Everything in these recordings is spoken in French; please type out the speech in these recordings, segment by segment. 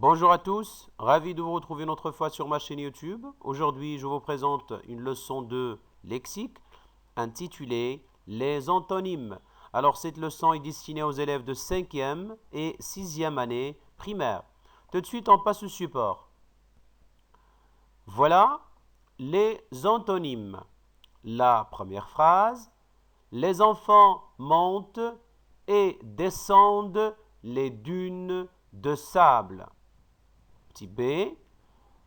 Bonjour à tous, ravi de vous retrouver une autre fois sur ma chaîne YouTube. Aujourd'hui, je vous présente une leçon de lexique intitulée Les antonymes. Alors, cette leçon est destinée aux élèves de 5e et 6e année primaire. Tout de suite, on passe au support. Voilà les antonymes. La première phrase, les enfants montent et descendent les dunes de sable. Petit B,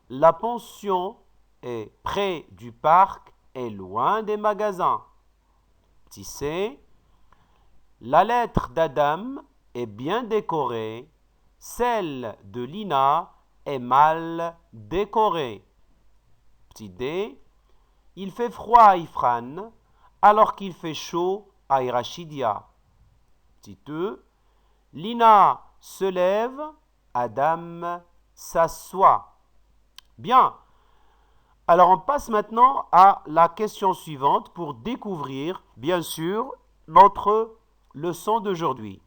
la pension est près du parc et loin des magasins. Petit C, la lettre d'Adam est bien décorée, celle de Lina est mal décorée. Petit D, il fait froid à Ifran alors qu'il fait chaud à Irachidia. Petit E, Lina se lève, Adam s'assoit. Bien, alors on passe maintenant à la question suivante pour découvrir, bien sûr, notre leçon d'aujourd'hui.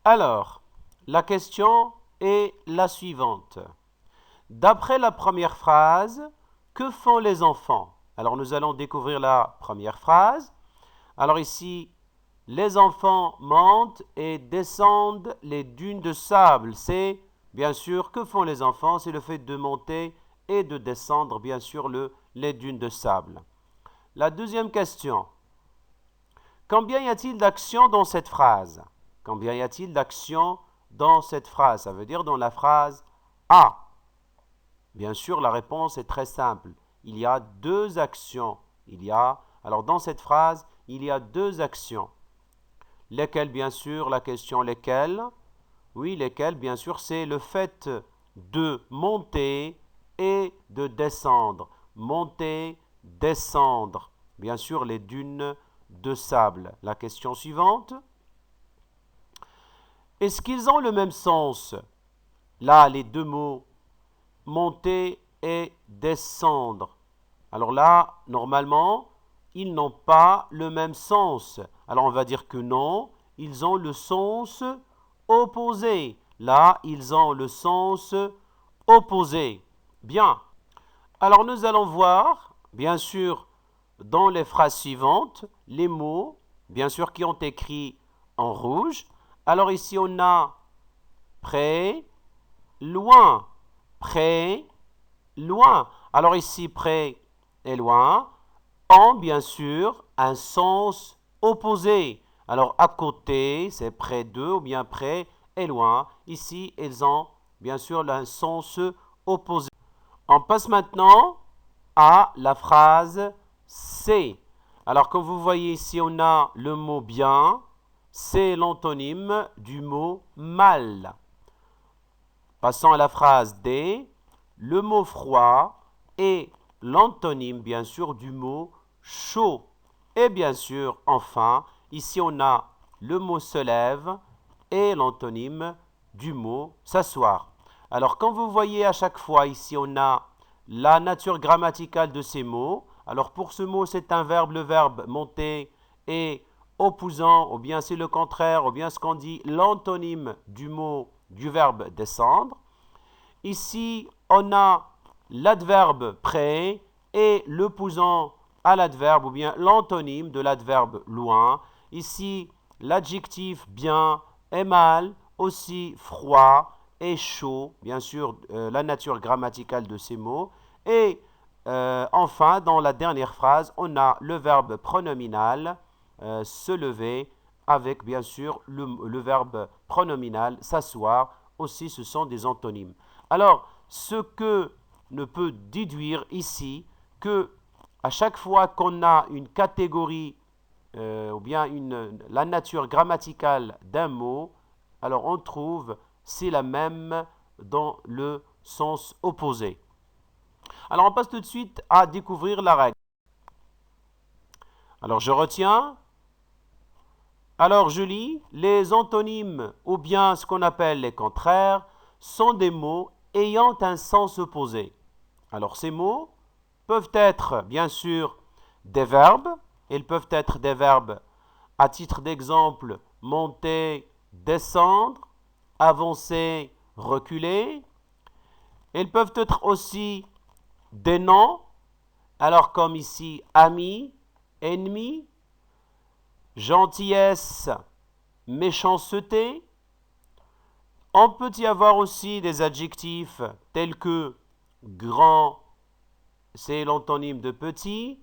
Alors, la question est la suivante. D'après la première phrase, que font les enfants? Alors nous allons découvrir la première phrase. Alors ici, les enfants montent et descendent les dunes de sable. C'est bien sûr, que font les enfants? C'est le fait de monter et de descendre, bien sûr, les dunes de sable. La deuxième question. Combien y a-t-il d'actions dans cette phrase? Combien y a-t-il d'actions dans cette phrase? Ça veut dire dans la phrase A. Bien sûr, la réponse est très simple. Il y a deux actions. Alors dans cette phrase, il y a deux actions. Lesquelles, bien sûr, la question lesquelles? Oui, lesquelles, bien sûr, c'est le fait de monter et de descendre. Monter, descendre. Bien sûr, les dunes de sable. La question suivante. Est-ce qu'ils ont le même sens? Là, les deux mots, monter et descendre. Alors là, normalement, ils n'ont pas le même sens. Alors on va dire que non, ils ont le sens opposé. Là, ils ont le sens opposé. Bien. Alors nous allons voir, bien sûr, dans les phrases suivantes, les mots, bien sûr, qui ont écrit en rouge. Alors ici, on a près, loin, près, loin. Alors ici, près et loin ont bien sûr un sens opposé. Alors à côté, c'est près d'eux ou bien près et loin. Ici, ils ont bien sûr un sens opposé. On passe maintenant à la phrase C. Alors comme vous voyez ici, on a le mot bien. C'est l'antonyme du mot mal. Passons à la phrase D. Le mot froid est l'antonyme, bien sûr, du mot chaud. Et bien sûr, enfin, ici on a le mot se lève et l'antonyme du mot s'asseoir. Alors, quand vous voyez à chaque fois, ici on a la nature grammaticale de ces mots. Alors, pour ce mot, c'est un verbe, le verbe monter et opposant, ou bien c'est le contraire, ou bien ce qu'on dit l'antonyme du mot du verbe descendre. Ici, on a l'adverbe près et l'opposant à l'adverbe ou bien l'antonyme de l'adverbe loin. Ici, l'adjectif bien et mal, aussi froid et chaud, bien sûr, la nature grammaticale de ces mots. Et enfin, dans la dernière phrase, on a le verbe pronominal, se lever, avec bien sûr le verbe pronominal, s'asseoir. Aussi, ce sont des antonymes. Alors, ce que ne peut déduire ici, que à chaque fois qu'on a une catégorie ou bien la nature grammaticale d'un mot, alors on trouve c'est la même dans le sens opposé. Alors on passe tout de suite à découvrir la règle. Alors je retiens. Alors je lis, les antonymes ou bien ce qu'on appelle les contraires sont des mots ayant un sens opposé. Alors ces mots peuvent être bien sûr des verbes, ils peuvent être des verbes à titre d'exemple monter, descendre, avancer, reculer. Ils peuvent être aussi des noms, alors comme ici, ami, ennemi, gentillesse, méchanceté. On peut y avoir aussi des adjectifs tels que grand, c'est l'antonyme de petit,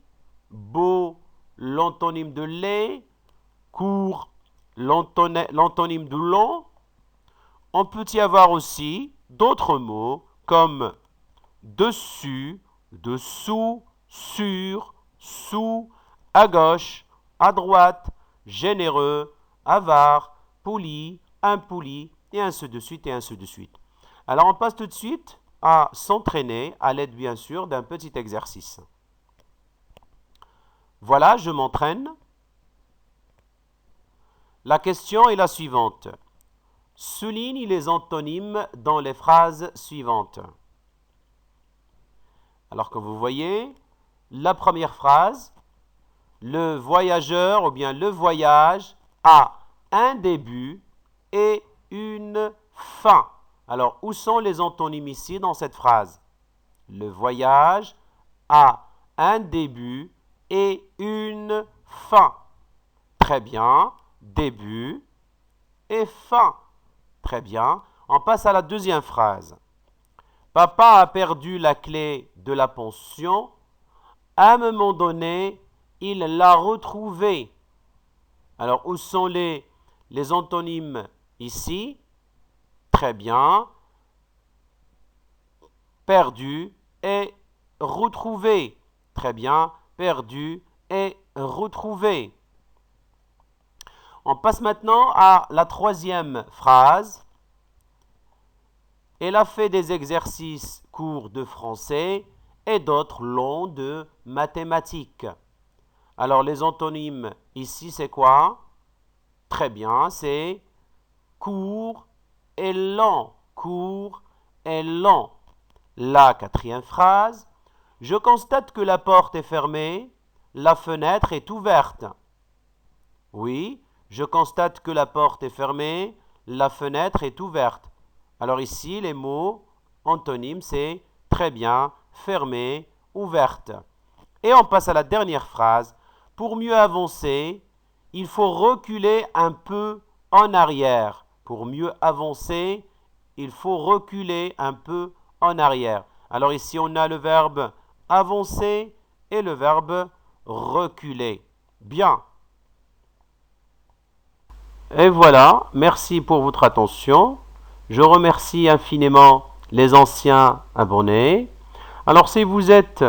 beau, l'antonyme de laid, court, l'antonyme de long. On peut y avoir aussi d'autres mots comme dessus, dessous, sur, sous, à gauche, à droite, généreux, avare, poli, impoli, et ainsi de suite, et ainsi de suite. Alors on passe tout de suite à s'entraîner, à l'aide bien sûr d'un petit exercice. Voilà, je m'entraîne. La question est la suivante. Souligne les antonymes dans les phrases suivantes. Alors que vous voyez, la première phrase, le voyageur ou bien le voyage a un début et une fin. Alors, où sont les antonymes ici dans cette phrase? Le voyage a un début et une fin. Très bien. Début et fin. Très bien. On passe à la deuxième phrase. Papa a perdu la clé de la pension. À un moment donné, il l'a retrouvée. Alors, où sont les antonymes ici? Très bien. Perdu et retrouvé. Très bien. Perdu et retrouvé. On passe maintenant à la troisième phrase. Elle a fait des exercices courts de français et d'autres longs de mathématiques. Alors, les antonymes ici, c'est quoi? Très bien, c'est court et long. Court et long. La quatrième phrase. Je constate que la porte est fermée, la fenêtre est ouverte. Oui, je constate que la porte est fermée, la fenêtre est ouverte. Alors ici, les mots antonymes, c'est très bien, fermé, ouverte. Et on passe à la dernière phrase. Pour mieux avancer, il faut reculer un peu en arrière. Pour mieux avancer, il faut reculer un peu en arrière. Alors ici, on a le verbe avancer et le verbe reculer. Bien. Et voilà, merci pour votre attention. Je remercie infiniment les anciens abonnés. Alors si vous êtes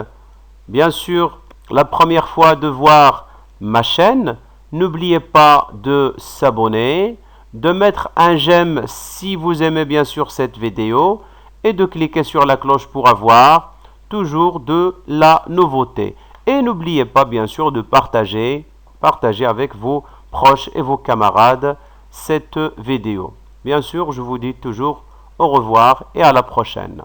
bien sûr la première fois de voir ma chaîne, n'oubliez pas de s'abonner, de mettre un j'aime si vous aimez bien sûr cette vidéo et de cliquer sur la cloche pour avoir toujours de la nouveauté. Et n'oubliez pas bien sûr de partager avec vos proches et vos camarades cette vidéo. Bien sûr, je vous dis toujours au revoir et à la prochaine.